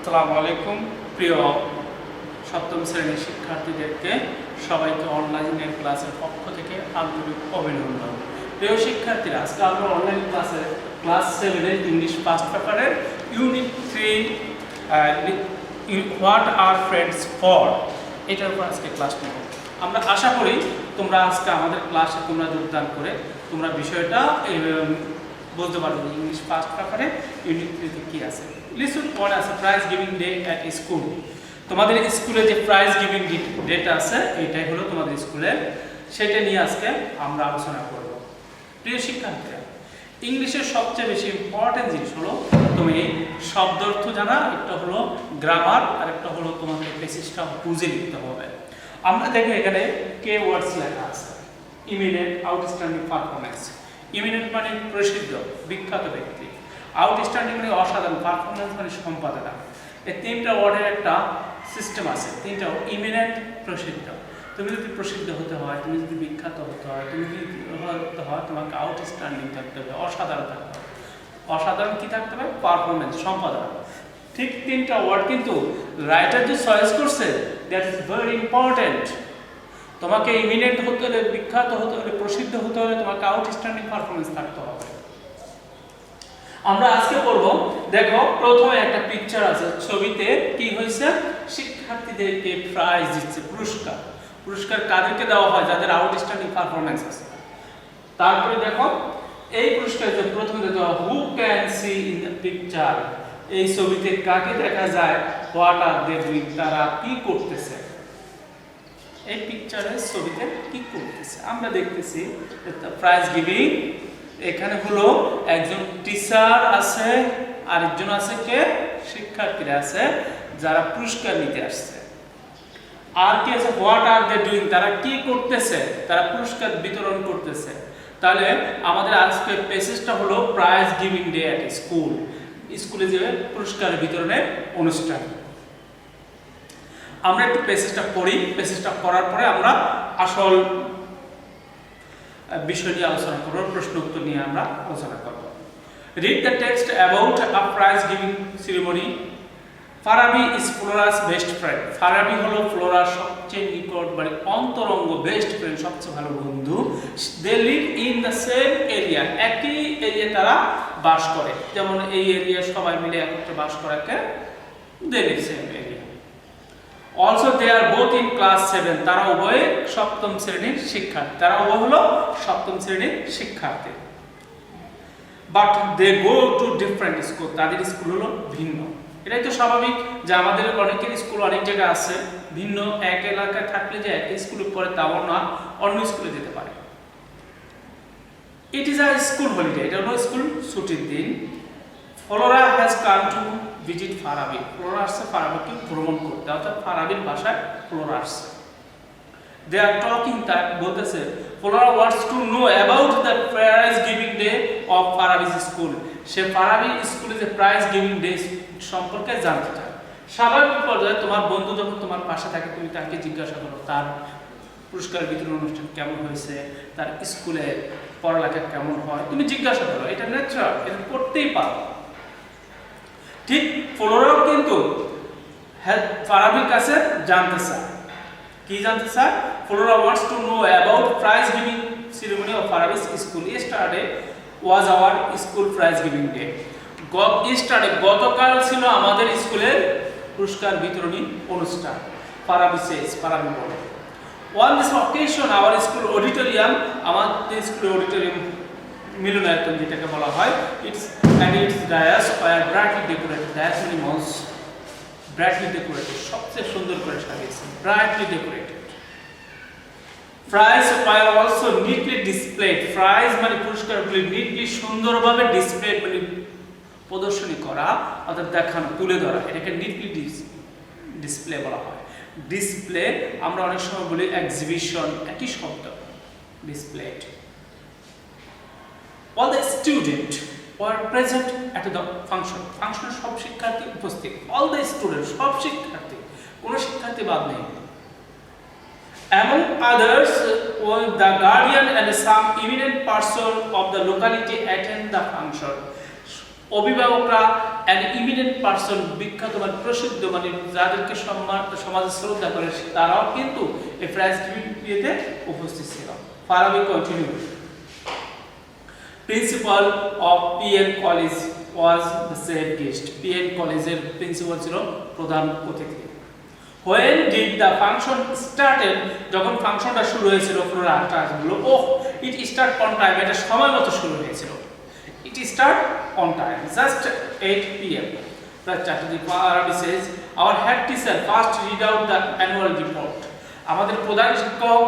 আসসালামু আলাইকুম প্রিয় সপ্তম শ্রেণীর শিক্ষার্থীদেরকে সবাইকে অনলাইনের ক্লাসের পক্ষ থেকে আন্তরিক অভিনন্দন। প্রিয় শিক্ষার্থীরা, আজকে আমরা অনলাইন ক্লাসে ক্লাস 7-এর ইংলিশ ফার্স্ট পেপারের unit 3 what are friends for এটার উপর আজকে ক্লাস নেব। আমরা আশা করি তোমরা আজকে আমাদের ক্লাসে তোমরা যোগদান করে তোমরা বিষয়টা বলতে পারবে ইংলিশ ফার্স্ট পেপারে ইউনিট 3-তে কি আছে। লিসন ওয়ান আছে prize giving day at school. তোমাদের স্কুলে যে প্রাইজ গিভিং ডেটা আছে এটাই হলো তোমাদের স্কুলে, সেটা নিয়ে আজকে আমরা আলোচনা করব। প্রিয় শিক্ষার্থীরা, ইংলিশের সবচেয়ে বেশি ইম্পর্টেন্ট জিনিস হলো তুমি শব্দ অর্থ জানা, একটা হলো গ্রামার আর একটা হলো তোমাদের বেসিসটা বুঝে লিখতে হবে। আমরা দেখো এখানে কে ওয়ার্ডস লেখা আছে। Eminent, outstanding performance. ইমিনেন্ট মানে প্রসিদ্ধ, বিখ্যাত ব্যক্তি। আউটস্ট্যান্ডিং মানে অসাধারণ, পারফরম্যান্স মানে সম্পাদনা। এই তিনটা ওয়ার্ডের একটা সিস্টেম আছে। তিনটা ইমিনেন্ট, প্রসিদ্ধ। তুমি যদি প্রসিদ্ধ হতে হয়, তুমি যদি বিখ্যাত হতে হয়, তুমি যদি হতে হয়, তোমাকে আউটস্ট্যান্ডিং থাকতে হবে, অসাধারণ থাকতে হবে। অসাধারণ কি থাকতে হবে? পারফরম্যান্স, সম্পাদনা। ঠিক তিনটা ওয়ার্ড কিন্তু রাইটার যে চয়েস করছে দ্যাট ইজ ভেরি ইম্পর্টেন্ট। তোমাকে ইমিনেন্ট হতে হলে, বিখ্যাত হতে হলে, প্রসিদ্ধ হতে হলে তোমাকে আউটস্ট্যান্ডিং পারফরম্যান্স থাকতে হবে। আমরা আজকে পড়ব, দেখো প্রথমে একটা পিকচার আছে, ছবিতে কি হয়েছে? শিক্ষার্থীদেরকে প্রাইজ দিচ্ছে, পুরস্কার। পুরস্কার কাদেরকে দেওয়া হয়? যাদের আউটস্ট্যান্ডিং পারফরম্যান্স আছে। তারপরে দেখো এই পুরস্কার প্রথমে দেওয়া who can see in the picture. এই ছবিতে কাকে দেখা যায়? হোয়াট আর দে ডুইং, তারা কি করতেছে। এই পিকচারের ছবিতে কি করতেছে আমরা দেখতেছি প্রাইজ গিভিং। এখানে হলো একজন টিচার আছে, আরেকজন আছে কে? শিক্ষার্থীরা আছে যারা পুরস্কার নিতে আসছে। আর কি আছে? হোয়াট আর দে ডুইং, তারা কি করতেছে? তারা পুরস্কার বিতরণ করতেছে। তাহলে আমাদের আজকে প্যাসেজটা হলো prize giving day at school. স্কুলে যে পুরস্কার বিতরণের অনুষ্ঠান। আমরা একটু প্যাসেজটা পড়ি, প্যাসেজটা পড়ার পরে আমরা আসল বিষয় নিয়ে আলোচনা করব, প্রশ্ন উত্তর নিয়ে আমরা আলোচনা করব। Read the text about a prize giving ceremony. Farabi is Flora's best friend. Farabi হলো ফ্লোরার সবচেয়ে নিকট মানে অন্তরঙ্গ, বেস্ট ফ্রেন্ড, সবচেয়ে ভালো বন্ধু। They live in the same area, একই এরিয়া তারা বাস করে। যেমন এই এরিয়া সবাই মিলে একত্রে বাস করাকে they live same area. Also they are both in class 7, তারা উভয়ে সপ্তম শ্রেণীর শিক্ষার্থী। তারা উভয় হলো সপ্তম শ্রেণীর শিক্ষার্থী। But they go to different school, তাদের স্কুল হলো ভিন্ন। এটাই তো স্বাভাবিক যে আমাদের অনেকের স্কুল অনেক জায়গায় আছে, ভিন্ন এক এলাকায় থাকলে যে এক স্কুলে পড়ে তাও না, অন্য স্কুলে যেতে পারে। It is a school holiday, এটা হলো স্কুল ছুটির দিন। Flora has come to visit Farabi. Flora আসছে ফারাবিকে ভ্রমণ করতে, অর্থাৎ ফারাবির বাসায় ফ্লোরা আসছে। দে আর টকিং, তা বলতেছে Flora wants to know about the prize giving day of Farabi's school. সে ফারাবি স্কুলে যে প্রাইজ গিভিং ডে সম্পর্কে জানতে চায়। স্বাভাবিক পর্যায়ে তোমার বন্ধু যখন তোমার পাশে থাকে, তুমি তাকে জিজ্ঞাসা করো তার পুরস্কার বিতরণ অনুষ্ঠান কেমন হয়েছে, তার স্কুলে পড়ালেখা কেমন হয়, তুমি জিজ্ঞাসা করো। এটা ন্যাচারাল, এটা করতেই পারো। ঠিক ফ্লোরাও কিন্তু ফারাবির কাছে জানতে চায়। কি জানতে চায়? Flora wants to know about prize giving ceremony of Farabi's school. Yesterday was our school prize giving day. Yesterday গতকাল ছিল আমাদের স্কুলের পুরস্কার বিতরণী অনুষ্ঠান। ফারাবি সেজ, ফারাবি বলে। On this occasion our school auditorium, আমাদের স্কুলের অডিটোরিয়াম মিলনায়তন যেটাকে বলা হয়, its dais were brightly decorated. Dais মানে মঞ্চ, ব্রাইটলি ডেকোরেটেড, সবচেয়ে সুন্দর করে সাজিয়েছে, brightly decorated. Prize were also neatly displayed. Prize মানে পুরস্কারগুলি নিটলি, সুন্দরভাবে ডিসপ্লেড মানে প্রদর্শনী করা, অর্থাৎ দেখানো, তুলে ধরা, এটাকে নিটলি ডিসপ্লে বলা হয়। ডিসপ্লে আমরা অনেক সময় বলি এক্সিবিশন, একই শব্দ, displayed. All the students were present at the function. ফাংশনে সব শিক্ষার্থী উপস্থিত। All the students, সব শিক্ষার্থী, কোনো শিক্ষার্থী বাদ নেই। Among others, the guardian and some eminent person of the locality attend the function. অভিভাবকরা অ্যান ইমিনেন্ট পারসন, বিখ্যাত মানে প্রসিদ্ধ মানে যাদেরকে সমাজে শ্রদ্ধা করে তারাও কিন্তু এই প্রাইজ গিভিংতে উপস্থিত ছিল। Farabi continue, principal of PN college was the chief guest. PN কলেজের প্রিন্সিপাল ছিল প্রধান অতিথি। When did the function started? যখন ফাংশনটা শুরু হয়েছিল ফ্লোরা ক্লাসগুলো, it start on time, এটা সময় মতো শুরু হয়েছিল। It start on time, just 8 p.m. প্রায় 4টা দিকে। Arabi says, our head teacher first read out the annual report. আমাদের প্রধান শিক্ষক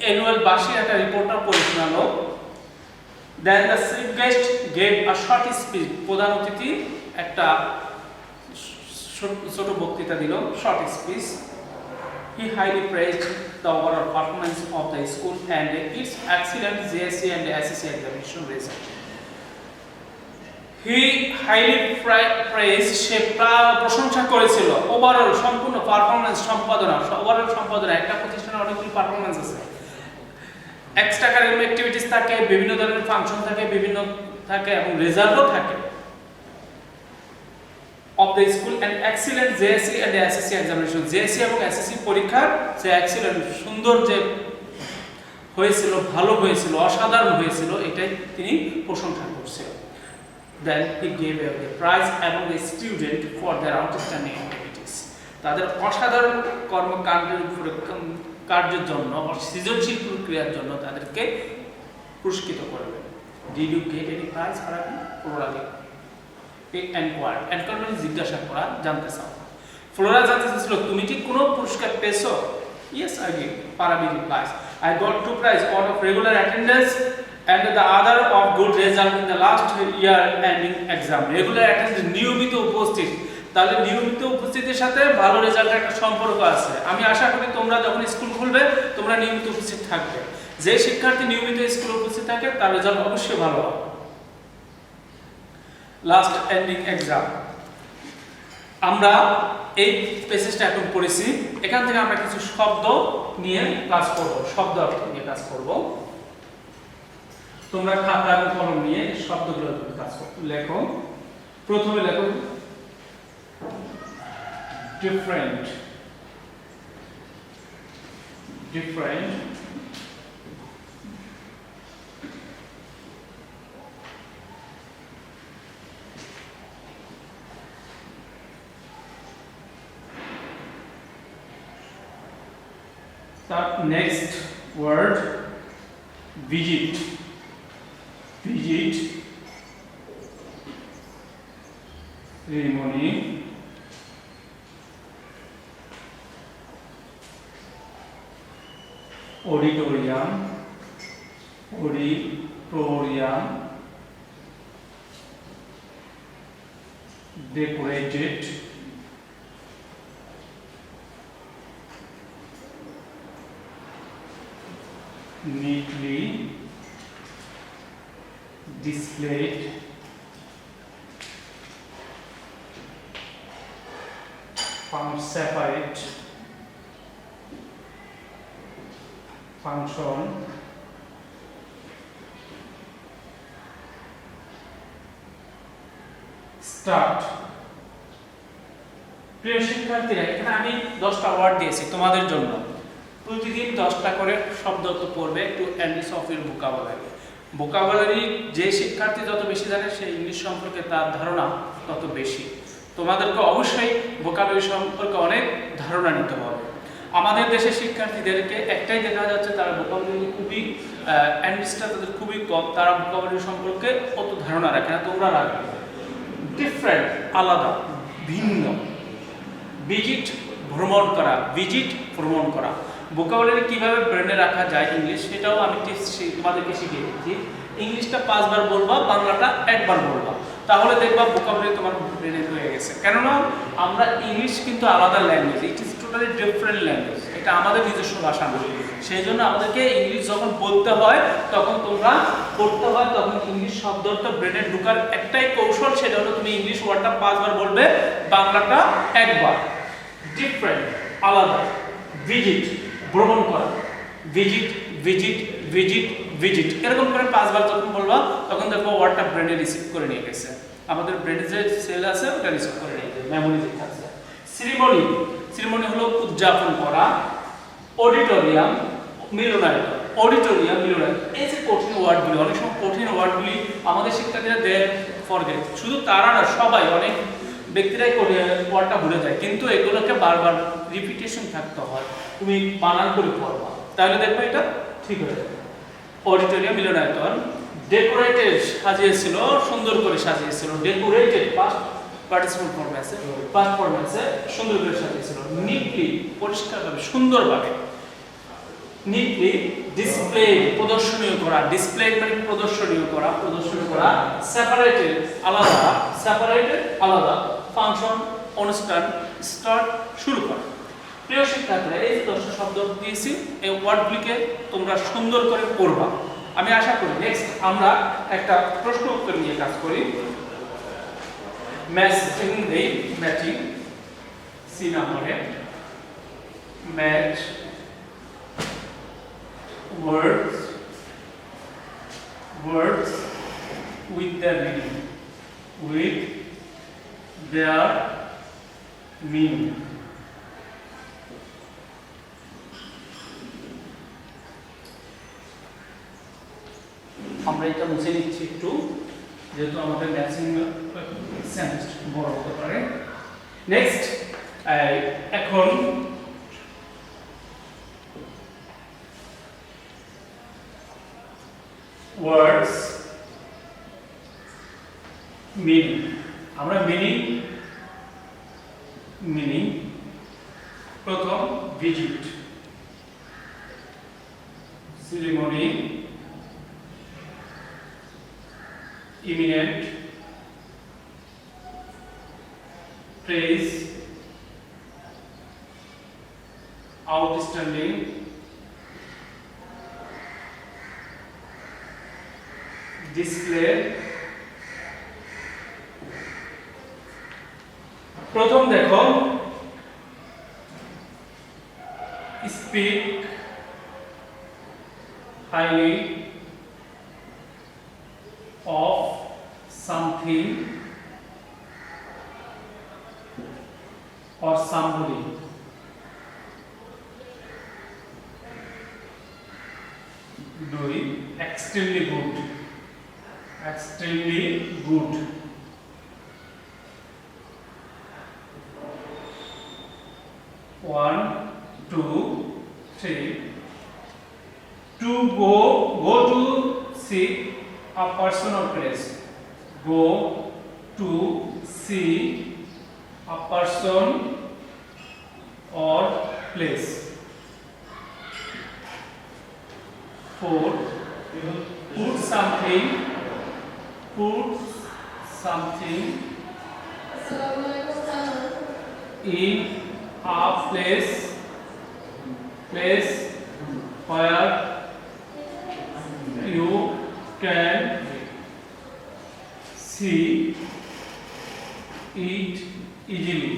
অ্যানুয়াল বার্ষিক একটা রিপোর্টটা পড়ে শোনালো। Then the chief guest gave a short speech. প্রধান অতিথি একটা ছোট বক্তৃতা দিল, short speech. He highly praised the overall performance of the school and its excellent JSC and SSC examination result. He highly praised, সে প্রশংসা করেছিল ওভারঅল সম্পূর্ণ performance সম্পাদনা। ওভারঅল সম্পাদনা একটা প্রতিষ্ঠানের অনেকগুলো পারফরম্যান্স আছে, এক্সট্রা কারিকুলাম অ্যাক্টিভিটিস থাকে, বিভিন্ন ধরনের ফাংশন থাকে, বিভিন্ন থাকে এবং রেজাল্টও থাকে। of the school and excellent JSC and SSC examination, JSC এবং SSC পরীক্ষার যে এক্সিলেন্ট সুন্দর যে হয়েছিল, ভালো হয়েছিল, অসাধারণ হয়েছিল, এটাই তিনি প্রশংসা করছেন। Then he gave a prize among the student for their outstanding activities. তাদের অসাধারণ কার্যের জন্য, সৃজনশীল প্রক্রিয়ার জন্য তাদেরকে পুরস্কৃত করবেন। Did you get any prize for that? Enquiry জিজ্ঞাসা করা, জানতে চাও। ফ্লোরা জানতে চাইছিল তুমি কি কোনো পুরস্কার পেয়েছো? Yes, I did. Parabi replies, I got 2 prizes, one of regular attendance and the other of good result in the last year ending exam. Regular attendance, নিয়মিত উপস্থিত। তাহলে নিয়মিত উপস্থিতির সাথে ভালো রেজাল্টের একটা সম্পর্ক আছে। আমি আশা করি তোমরা যখন স্কুল খুলবে তোমরা নিয়মিত উপস্থিত থাকবে। যে শিক্ষার্থী নিয়মিত স্কুলে উপস্থিত থাকে তার রেজাল্ট অবশ্যই ভালো হবে। লাস্ট এন্ডিং এক্সাম, আমরা এই প্যাসেজটা এখন পড়েছি। এখান থেকে আমরা কিছু শব্দ নিয়ে ক্লাস করব, শব্দ অর্থ নিয়ে কাজ করব। তোমরা খাতা এবং কলম নিয়ে শব্দগুলো কাজ করো, লেখো। প্রথমে লেখো different, different, next word visit, visit, ceremony, auditorium, auditorium, decorated, neatly displayed, found separate, function, start. প্রিয় শিক্ষার্থীরা, এখানে আমি 10টা ওয়ার্ড দিয়েছি তোমাদের জন্য। প্রতিদিন 10টা করে শব্দ তো পড়বে, একটু enrich of your vocabulary. Vocabulary যে শিক্ষার্থী যত বেশি জানে সে ইংলিশ সম্পর্কে তার ধারণা তত বেশি। তোমাদেরকে অবশ্যই ভোকাবুলারি সম্পর্কে অনেক ধারণা নিতে হবে। আমাদের দেশের শিক্ষার্থীদেরকে একটাই দেখা যাচ্ছে, তারা ভোকাবুলারি খুবই এনরিচটা তাদের খুবই কম, তারা ভোকাবুলারি সম্পর্কে অত ধারণা রাখে না। তোমরা রাখবে। ডিফারেন্ট, আলাদা, ভিন্ন। ভিজিট, ভ্রমণ করা, ভিজিট, ভ্রমণ করা। ভোকাবুলারি কিভাবে ব্রেনে রাখা যায় ইংলিশ, সেটাও আমি টিপস তোমাদেরকে শিখিয়ে দিচ্ছি। ইংলিশটা 5 বার বলবা, বাংলাটা 1 বার বলবা, তাহলে দেখবা ভোকাবুলারি তোমার ব্রেনে হয়ে গেছে। কেননা আমরা ইংলিশ কিন্তু আলাদা language, it is totally different language, এটা আমাদের নিজস্ব ভাষা নয়। সেই জন্য আমাদেরকে ইংলিশ যখন বলতে হয় তখন তোমরা পড়তে হয়, তখন ইংলিশ শব্দটা ব্রেনে ঢোকার একটাই কৌশল, সেটা হলো তুমি ইংলিশ ওয়ার্ডটা 5 বার বলবে, বাংলাটা 1 বার। ডিফারেন্ট, আলাদা। ভিজিট, ভ্রমণ করা। ভিজিট, ভিজিট, ভিজিট, ভিজিট, এরকম করে 5 বার যখন বলবা তখন দেখো ওয়ার্ডটা ব্রেনে রিসিভ করে নিয়ে গেছে। আমাদের ব্রেনে যে সেল আছে ওটা রিসিভ করে নিয়ে যায়, মেমোরি যেটা আছে। সেরিমনি, সেরিমনি হলো উদযাপন করা। অডিটোরিয়াম, মিলনায়তন। অডিটোরিয়াম, মিলনায়তন, এই যে কঠিন ওয়ার্ডগুলি, অনেক সময় কঠিন ওয়ার্ডগুলি আমাদের শিক্ষার্থীরা দেয় ফরগেট, শুধু তারা না, সবাই, অনেক ব্যক্তিরাই ওয়ার্ডটা ভুলে যায়, কিন্তু এগুলোকে বারবার রিপিটেশন থাকতে হয়, তুমি বানান করে পড়বা, তাহলে দেখবে এটা ঠিক হয়ে যাবে। অডিটোরিয়াম, মিলনায়তন। ডেকোরেটেড, সাজিয়েছিল, সুন্দর করে সাজিয়েছিল। ডেকোরেটেড পাস্ট পার্টিসিপল ফর্মে আছে, পাস্ট ফর্মে আছে, সুন্দর করে সাজিয়েছিল। নিটলি, পরিষ্কারভাবে, সুন্দরভাবে। নিটলি ডিসপ্লে, প্রদর্শনীয় করা। ডিসপ্লে মানে প্রদর্শনীয় করা, প্রদর্শনীয় করা। সেপারেটেড, আলাদা, সেপারেটেড, আলাদা। ফাংশন, অনুষ্ঠান, স্টার্ট, শুরু করা। প্রিয় শিক্ষার্থীরা, এই যে 10টা শব্দ দিয়েছি, এই ওয়ার্ডগুলিকে তোমরা সুন্দর করে পড়বা, আমি আশা করি। নেক্সট আমরা একটা প্রশ্ন উত্তর নিয়ে কাজ করি। ম্যাচিং দেই, ম্যাচিং, সি নম্বরে। Match words with their meaning, with their meaning. আমরা এটা মুছে নিচ্ছি একটু, যেহেতু আমাদের ম্যাচিং সেন্টেন্স বড় হতে পারে। নেক্সট, এখন words meaning, আমরা meaning প্রথম visit, ceremony, imminent, praise, outstanding, display। প্রথম দেখো, speak highly of something or somebody। doing extremely good, extremely good। 1 2 3 to go to see a person or place, go to see a person or place। 4 put something in a place where you can see it easily।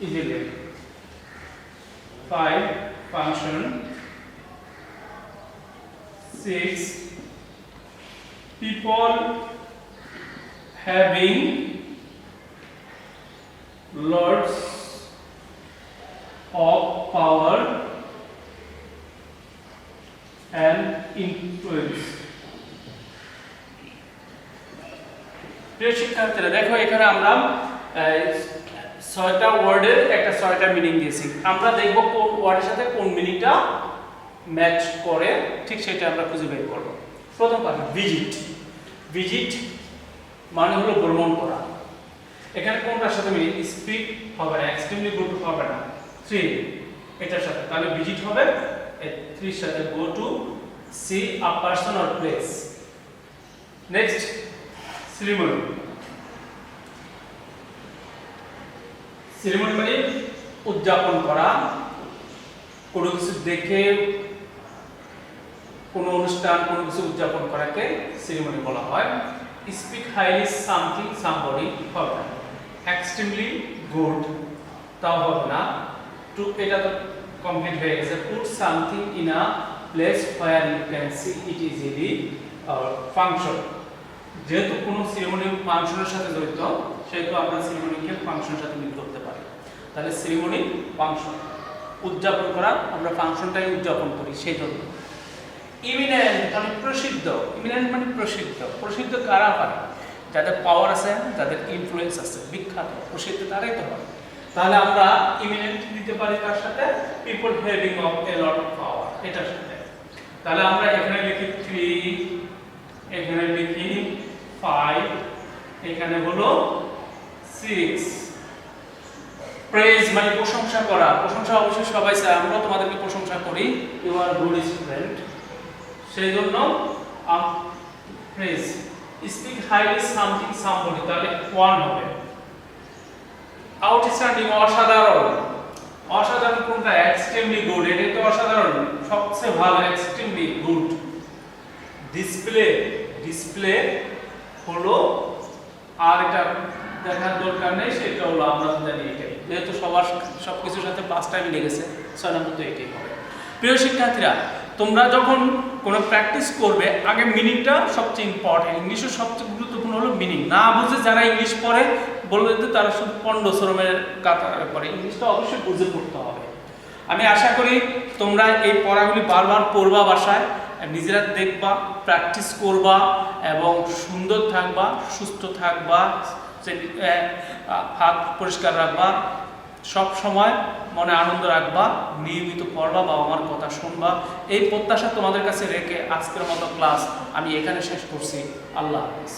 easily। 5 function। 6 people having lots of power and influence। প্রিয় শিক্ষার্থীরা, দেখো এখানে আমরা 6টা ওয়ার্ডের একটা 6টা meaning দিয়েছি। আমরা দেখব কোন ওয়ার্ডের সাথে কোন মিনিংটা ম্যাচ করে, ঠিক সেটা আমরা খুঁজে বের করব। প্রথম কথা, ভিজিট। ভিজিট মানে হলো ভ্রমণ করা। এখানে কোনটার সাথে মিলিং? স্পিক হবে না, এক্সট্রিমলি গুড হবে না। 3 এটার সাথে, তাহলে ভিজিট হবে 3 এর সাথে। Go to C a person or place. Next, ceremony. Ceremony মানে উদযাপন করা, কোনো কিছু দেখে, কোনো অনুষ্ঠান, কোনো কিছু উদযাপন করাকে সেরিমনি বলা হয়। স্পিক হাইলি সামথিং সামবডি হবে না। এক্সট্রিমলি গুড তাও হবে না। টু এটা তো কমপ্লিট হয়ে গেছে। Put something in a place where you can see it easily function. যেহেতু কোনো সেরিমনিয়াল ফাংশনের সাথে জড়িত সেহেতু আমরা সেরিমনিকে ফাংশনের সাথে মিল করতে পারি। তাহলে সেরিমনি ফাংশন উদযাপন করা, আমরা ফাংশনটাই উদযাপন করি সেই জন্য। ইমিনেন্ট মানে প্রসিদ্ধ, ইমিনেন্ট মানে প্রসিদ্ধ। প্রসিদ্ধ কারা হয়? যাদের পাওয়ার আছে, যাদের ইনফ্লুয়েন্স আছে, বিখ্যাত প্রসিদ্ধ তারাই তো হয়। তাহলে আমরা ইমিনেন্ট দিতে পারি কার সাথে? People having of A lot of power, এটার সাথে। তাহলে আমরা এখানে লিখি 3, এখানে লিখি 5, এখানে হলো 6। প্রেজ মানে প্রশংসা করা, প্রশংসা অবশ্যই সবাই চায়, আমরা তোমাদেরকে প্রশংসা করি, ইউ আর গুড স্টুডেন্ট, সেই জন্য praise. Speak highly something somebody, তাহলে 1 হবে। আউটস্ট্যান্ডিং অসাধারণ, অসাধারণ কোনটা? এক্সট্রিমলি গুড, এটা তো অসাধারণ, সবচেয়ে ভালো, এক্সট্রিমলি গুড। ডিসপ্লে, ডিসপ্লে হলো, আর এটা দেখার দরকার নেই, সেটা হলো আমরা জানি এটাই, যেহেতু সবার সবকিছুর সাথে 5টা মিলে গেছে, 6 নম্বর তো এটাই হবে। প্রিয় শিক্ষার্থীরা, তোমরা যখন কোনো প্র্যাকটিস করবে আগে মিনিংটা সবচেয়ে ইম্পর্টেন্ট। ইংলিশের সবচেয়ে গুরুত্বপূর্ণ হলো মিনিং। না বুঝে যারা ইংলিশ পড়ে বলবে যে তারা শুধু পণ্ডশ্রমের কাতারে পড়ে, ইংলিশটা অবশ্যই বুঝে পড়তে হবে। আমি আশা করি তোমরা এই পড়াগুলি বারবার পড়বা, বাসায় নিজেরা দেখবা, প্র্যাকটিস করবা এবং সুন্দর থাকবা, সুস্থ থাকবা, হাত পরিষ্কার রাখবা, সব সময় মনে আনন্দ রাখবা, নিয়মিত পড়বা, বাবা মার কথা শুনবা। এই প্রত্যাশা তোমাদের কাছে রেখে আজকের মতো ক্লাস আমি এখানে শেষ করছি। আল্লাহ হাফেজ।